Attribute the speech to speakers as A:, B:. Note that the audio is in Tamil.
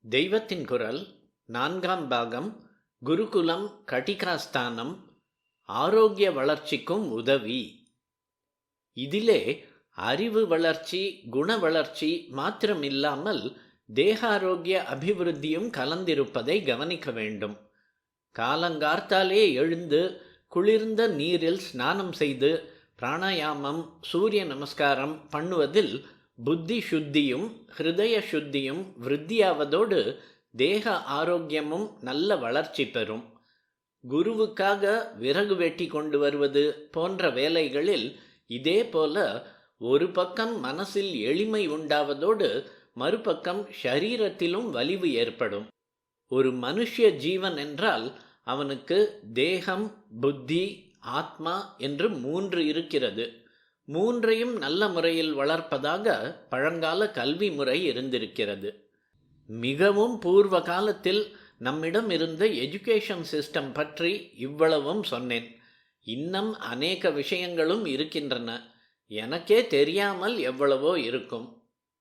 A: தெய்வத்தின் குரல் 4ஆம் பாகம். குருகுலம் கட்டிகாஸ்தானம். ஆரோக்கிய வளர்ச்சிக்கும் உதவி. இதிலே அறிவு வளர்ச்சி, குண வளர்ச்சி மாத்திரமில்லாமல் தேகாரோக்கிய அபிவிருத்தியும் கலந்திருப்பதை கவனிக்க வேண்டும். காலங்கார்த்தாலே எழுந்து குளிர்ந்த நீரில் ஸ்நானம் செய்து பிராணாயாமம், சூரிய நமஸ்காரம் பண்ணுவதில் புத்தி சுத்தியும் ஹிருதய சுத்தியும் விருத்தியாவதோடு தேக ஆரோக்கியமும் நல்ல வளர்ச்சி பெறும். குருவுக்காக விறகு வெட்டி கொண்டு வருவது போன்ற வேலைகளில் இதே போல ஒரு பக்கம் மனசில் எளிமை உண்டாவதோடு மறுபக்கம் ஷரீரத்திலும் வலிவு ஏற்படும். ஒரு மனுஷ்ய ஜீவன் என்றால் அவனுக்கு தேகம், புத்தி, ஆத்மா என்று 3 இருக்கிறது. 3ஐயும் நல்ல முறையில் வளர்ப்பதாக பழங்கால கல்வி முறை இருந்திருக்கிறது. மிகவும் பூர்வ காலத்தில் நம்மிடம் இருந்த எஜுகேஷன் சிஸ்டம் பற்றி இவ்வளவும் சொன்னேன். இன்னும் அநேக விஷயங்களும் இருக்கின்றன. எனக்கே தெரியாமல் எவ்வளவோ இருக்கும்.